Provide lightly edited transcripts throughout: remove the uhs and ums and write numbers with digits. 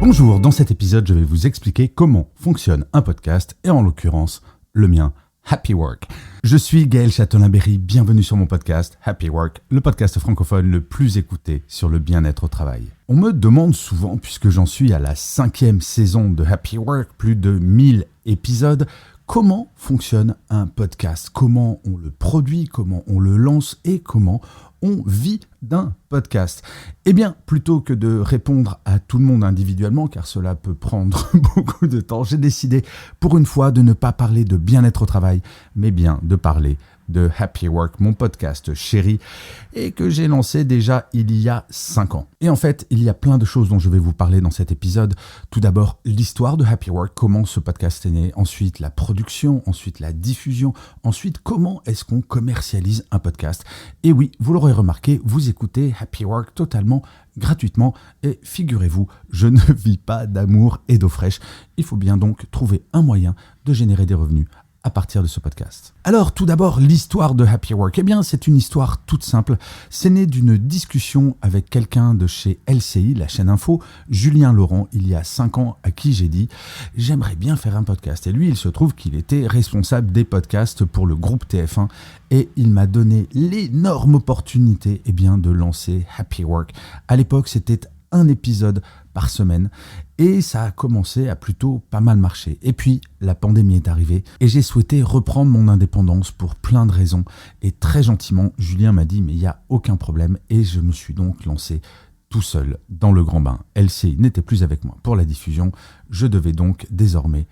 Bonjour, dans cet épisode, je vais vous expliquer comment fonctionne un podcast, et en l'occurrence, le mien, Happy Work. Je suis Gaël Châtelain-Berry, bienvenue sur mon podcast Happy Work, le podcast francophone le plus écouté sur le bien-être au travail. On me demande souvent, puisque j'en suis à la 5e saison de Happy Work, plus de 1000 épisodes, comment fonctionne un podcast, comment on le produit, comment on le lance et comment on vit d'un podcast. Eh bien, plutôt que de répondre à tout le monde individuellement, car cela peut prendre beaucoup de temps, j'ai décidé pour une fois de ne pas parler de bien-être au travail, mais bien de parler de Happy Work, mon podcast chéri, et que j'ai lancé déjà il y a 5 ans. Et en fait, il y a plein de choses dont je vais vous parler dans cet épisode. Tout d'abord, l'histoire de Happy Work, comment ce podcast est né, ensuite la production, ensuite la diffusion, ensuite comment est-ce qu'on commercialise un podcast. Et oui, vous l'aurez remarqué, vous écoutez Happy Work totalement gratuitement, et figurez-vous, je ne vis pas d'amour et d'eau fraîche. Il faut bien donc trouver un moyen de générer des revenus à partir de ce podcast. Alors, tout d'abord, l'histoire de Happy Work. Eh bien, c'est une histoire toute simple. C'est né d'une discussion avec quelqu'un de chez LCI, la chaîne info, Julien Laurent, il y a 5 ans, à qui j'ai dit « J'aimerais bien faire un podcast ». Et lui, il se trouve qu'il était responsable des podcasts pour le groupe TF1 et il m'a donné l'énorme opportunité de lancer Happy Work. À l'époque, c'était un épisode par semaine et ça a commencé à plutôt pas mal marcher. Et puis la pandémie est arrivée et j'ai souhaité reprendre mon indépendance pour plein de raisons et très gentiment Julien m'a dit mais il n'y a aucun problème et je me suis donc lancé tout seul dans le grand bain. LCI n'était plus avec moi pour la diffusion, je devais donc désormais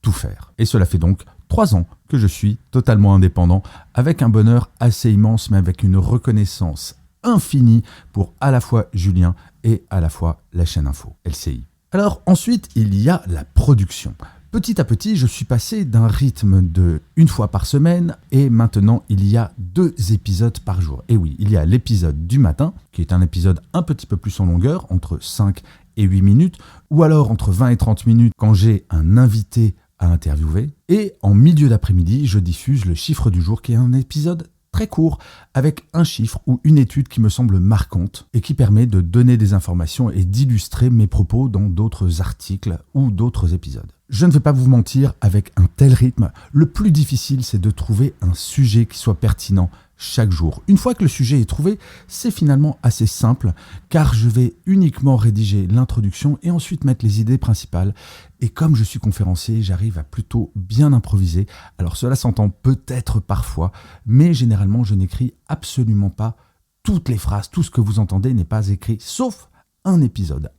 tout faire. Et cela fait donc 3 ans que je suis totalement indépendant avec un bonheur assez immense mais avec une reconnaissance infinie pour à la fois Julien et à la fois la chaîne info, LCI. Alors ensuite, il y a la production. Petit à petit, je suis passé d'un rythme de 1 fois par semaine et maintenant il y a 2 épisodes par jour. Et oui, il y a l'épisode du matin, qui est un épisode un petit peu plus en longueur, entre 5 et 8 minutes, ou alors entre 20 et 30 minutes quand j'ai un invité à interviewer. Et en milieu d'après-midi, je diffuse le chiffre du jour, qui est un épisode très court, avec un chiffre ou une étude qui me semble marquante et qui permet de donner des informations et d'illustrer mes propos dans d'autres articles ou d'autres épisodes. Je ne vais pas vous mentir, avec un tel rythme, le plus difficile c'est de trouver un sujet qui soit pertinent chaque jour. Une fois que le sujet est trouvé, c'est finalement assez simple car je vais uniquement rédiger l'introduction et ensuite mettre les idées principales. Et comme je suis conférencier, j'arrive à plutôt bien improviser. Alors cela s'entend peut-être parfois, mais généralement je n'écris absolument pas toutes les phrases. Tout ce que vous entendez n'est pas écrit, sauf un épisode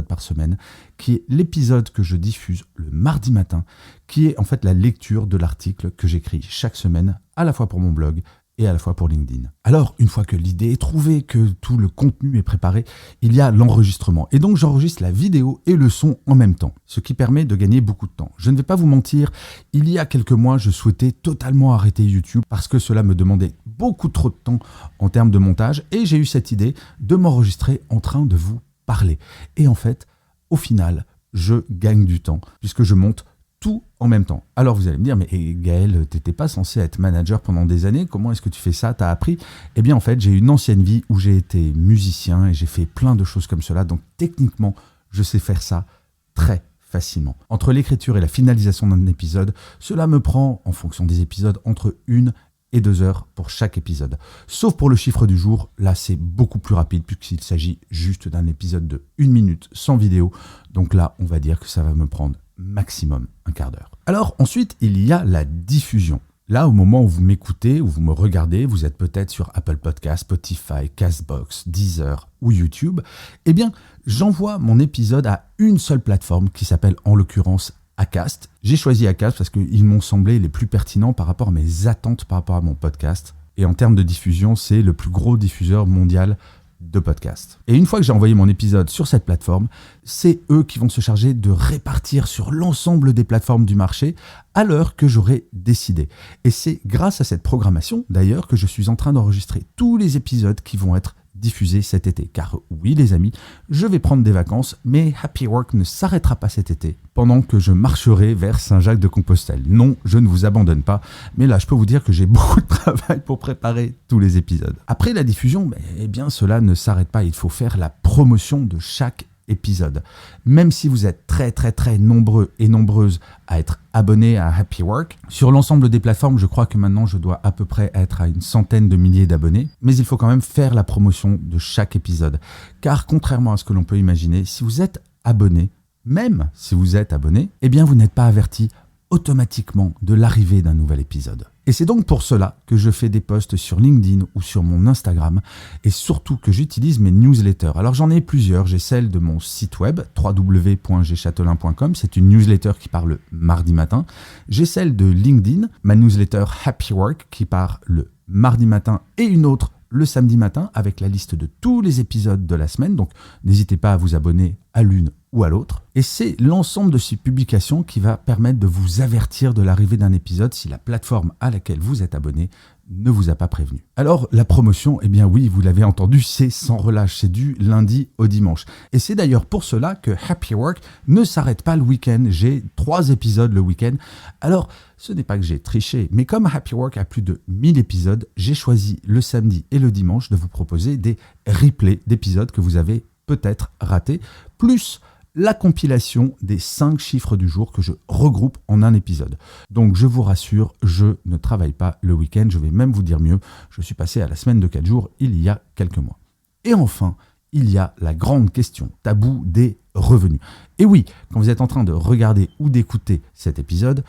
par semaine, qui est l'épisode que je diffuse le mardi matin, qui est en fait la lecture de l'article que j'écris chaque semaine, à la fois pour mon blog et à la fois pour LinkedIn. Alors, une fois que l'idée est trouvée, que tout le contenu est préparé, il y a l'enregistrement. Et donc, j'enregistre la vidéo et le son en même temps, ce qui permet de gagner beaucoup de temps. Je ne vais pas vous mentir, il y a quelques mois, je souhaitais totalement arrêter YouTube parce que cela me demandait beaucoup trop de temps en termes de montage et j'ai eu cette idée de m'enregistrer en train de vous parler. Et en fait, au final, je gagne du temps puisque je monte tout en même temps. Alors vous allez me dire, mais Gaël, t'étais pas censé être manager pendant des années, comment est-ce que tu fais ça, t'as appris? Eh bien en fait, j'ai une ancienne vie où j'ai été musicien et j'ai fait plein de choses comme cela, donc techniquement, je sais faire ça très facilement. Entre l'écriture et la finalisation d'un épisode, cela me prend, en fonction des épisodes, entre 1 et 2 heures pour chaque épisode. Sauf pour le chiffre du jour, là c'est beaucoup plus rapide puisqu'il s'agit juste d'un épisode de 1 minute sans vidéo, donc là on va dire que ça va me prendre maximum un quart d'heure. Alors ensuite, il y a la diffusion. Là, au moment où vous m'écoutez, où vous me regardez, vous êtes peut-être sur Apple Podcasts, Spotify, Castbox, Deezer ou YouTube. Eh bien, j'envoie mon épisode à une seule plateforme qui s'appelle en l'occurrence Acast. J'ai choisi Acast parce qu'ils m'ont semblé les plus pertinents par rapport à mes attentes par rapport à mon podcast. Et en termes de diffusion, c'est le plus gros diffuseur mondial de podcast. Et une fois que j'ai envoyé mon épisode sur cette plateforme, c'est eux qui vont se charger de répartir sur l'ensemble des plateformes du marché à l'heure que j'aurai décidé. Et c'est grâce à cette programmation, d'ailleurs, que je suis en train d'enregistrer tous les épisodes qui vont être diffusés cet été. Car oui, les amis, je vais prendre des vacances, mais Happy Work ne s'arrêtera pas cet été, pendant que je marcherai vers Saint-Jacques-de-Compostelle. Non, je ne vous abandonne pas, mais là, je peux vous dire que j'ai beaucoup de travail pour préparer tous les épisodes. Après la diffusion, eh bien, cela ne s'arrête pas. Il faut faire la promotion de chaque épisode. Même si vous êtes très très très nombreux et nombreuses à être abonnés à Happy Work, sur l'ensemble des plateformes, je crois que maintenant je dois à peu près être à une centaine de milliers d'abonnés, mais il faut quand même faire la promotion de chaque épisode. Car contrairement à ce que l'on peut imaginer, si vous êtes abonné, même si vous êtes abonné, eh bien vous n'êtes pas averti automatiquement de l'arrivée d'un nouvel épisode. Et c'est donc pour cela que je fais des posts sur LinkedIn ou sur mon Instagram et surtout que j'utilise mes newsletters. Alors j'en ai plusieurs, j'ai celle de mon site web www.gchatelain.com, c'est une newsletter qui part le mardi matin. J'ai celle de LinkedIn, ma newsletter Happy Work qui part le mardi matin et une autre le samedi matin avec la liste de tous les épisodes de la semaine. Donc n'hésitez pas à vous abonner à l'une ou à l'autre. Et c'est l'ensemble de ces publications qui va permettre de vous avertir de l'arrivée d'un épisode si la plateforme à laquelle vous êtes abonné ne vous a pas prévenu. Alors la promotion, eh bien oui, vous l'avez entendu, c'est sans relâche, c'est du lundi au dimanche. Et c'est d'ailleurs pour cela que Happy Work ne s'arrête pas le week-end. J'ai 3 épisodes le week-end. Alors ce n'est pas que j'ai triché, mais comme Happy Work a plus de 1000 épisodes, j'ai choisi le samedi et le dimanche de vous proposer des replays d'épisodes que vous avez peut-être ratés, plus la compilation des 5 chiffres du jour que je regroupe en un épisode. Donc je vous rassure, je ne travaille pas le week-end, je vais même vous dire mieux, je suis passé à la semaine de 4 jours il y a quelques mois. Et enfin, il y a la grande question taboue des revenus. Et oui, quand vous êtes en train de regarder ou d'écouter cet épisode,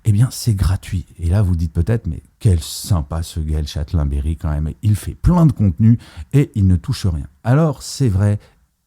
eh bien c'est gratuit. Et là vous dites peut-être, mais quel sympa ce Gaël Châtelain-Berry quand même, il fait plein de contenu et il ne touche rien. Alors c'est vrai,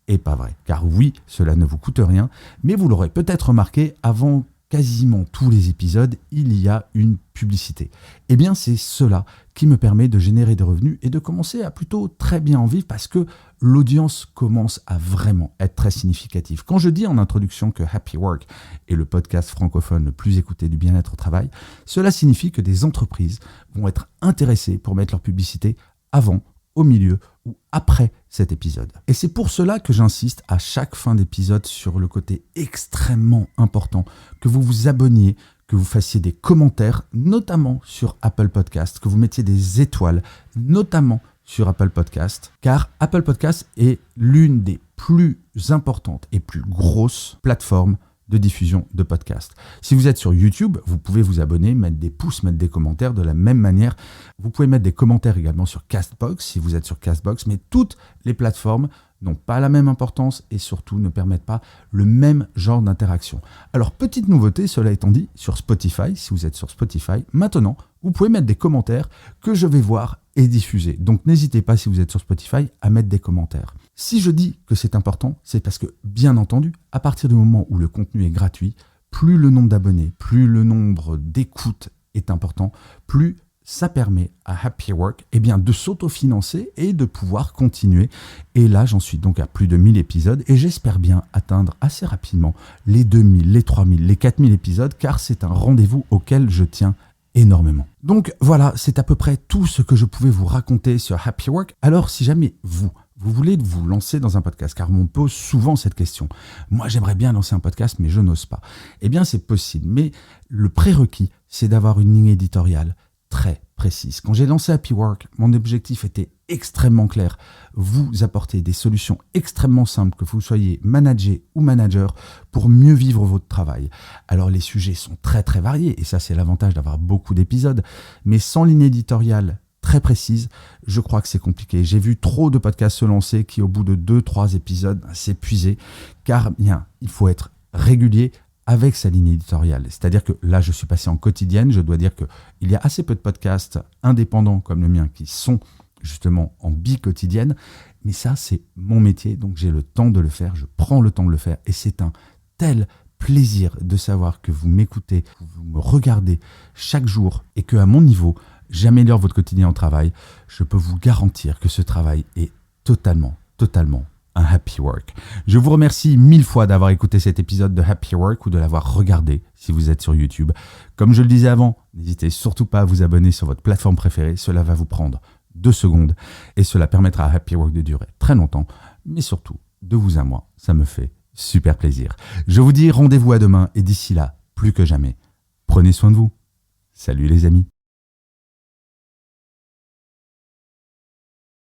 et pas vrai. Car oui, cela ne vous coûte rien, mais vous l'aurez peut-être remarqué, avant quasiment tous les épisodes, il y a une publicité. Eh bien, c'est cela qui me permet de générer des revenus et de commencer à plutôt très bien en vivre parce que l'audience commence à vraiment être très significative. Quand je dis en introduction que Happy Work est le podcast francophone le plus écouté du bien-être au travail, cela signifie que des entreprises vont être intéressées pour mettre leur publicité avant, au milieu ou après cet épisode. Et c'est pour cela que j'insiste à chaque fin d'épisode sur le côté extrêmement important que vous vous abonniez, que vous fassiez des commentaires, notamment sur Apple Podcast, que vous mettiez des étoiles, notamment sur Apple Podcast, car Apple Podcast est l'une des plus importantes et plus grosses plateformes de diffusion de podcasts. Si vous êtes sur YouTube, vous pouvez vous abonner, mettre des pouces, mettre des commentaires de la même manière. Vous pouvez mettre des commentaires également sur Castbox, si vous êtes sur Castbox, mais toutes les plateformes n'ont pas la même importance et surtout ne permettent pas le même genre d'interaction. Alors, petite nouveauté, cela étant dit, sur Spotify, si vous êtes sur Spotify, maintenant, vous pouvez mettre des commentaires que je vais voir et diffuser. Donc, n'hésitez pas, si vous êtes sur Spotify, à mettre des commentaires. Si je dis que c'est important, c'est parce que, bien entendu, à partir du moment où le contenu est gratuit, plus le nombre d'abonnés, plus le nombre d'écoutes est important, plus ça permet à Happy Work de s'autofinancer et de pouvoir continuer. Et là, j'en suis donc à plus de 1000 épisodes et j'espère bien atteindre assez rapidement les 2000, les 3000, les 4000 épisodes car c'est un rendez-vous auquel je tiens énormément. Donc voilà, c'est à peu près tout ce que je pouvais vous raconter sur Happy Work. Alors si jamais vous voulez vous lancer dans un podcast, car on me pose souvent cette question. Moi, j'aimerais bien lancer un podcast, mais je n'ose pas. Eh bien, c'est possible. Mais le prérequis, c'est d'avoir une ligne éditoriale très précise. Quand j'ai lancé Happy Work, mon objectif était extrêmement clair. Vous apporter des solutions extrêmement simples, que vous soyez manager ou manager, pour mieux vivre votre travail. Alors, les sujets sont très, très variés. Et ça, c'est l'avantage d'avoir beaucoup d'épisodes. Mais sans ligne éditoriale très précise, je crois que c'est compliqué. J'ai vu trop de podcasts se lancer qui, au bout de 2-3 épisodes, s'épuisaient. Car il faut être régulier avec sa ligne éditoriale. C'est-à-dire que là, je suis passé en quotidienne. Je dois dire qu'il y a assez peu de podcasts indépendants comme le mien qui sont justement en bi-quotidienne. Mais ça, c'est mon métier. Donc, j'ai le temps de le faire. Je prends le temps de le faire. Et c'est un tel plaisir de savoir que vous m'écoutez, que vous me regardez chaque jour et qu'à mon niveau, j'améliore votre quotidien au travail. Je peux vous garantir que ce travail est totalement un Happy Work. Je vous remercie 1000 fois d'avoir écouté cet épisode de Happy Work ou de l'avoir regardé si vous êtes sur YouTube. Comme je le disais avant, n'hésitez surtout pas à vous abonner sur votre plateforme préférée. Cela va vous prendre 2 secondes et cela permettra à Happy Work de durer très longtemps, mais surtout de vous à moi. Ça me fait super plaisir. Je vous dis rendez-vous à demain et d'ici là, plus que jamais, prenez soin de vous. Salut les amis.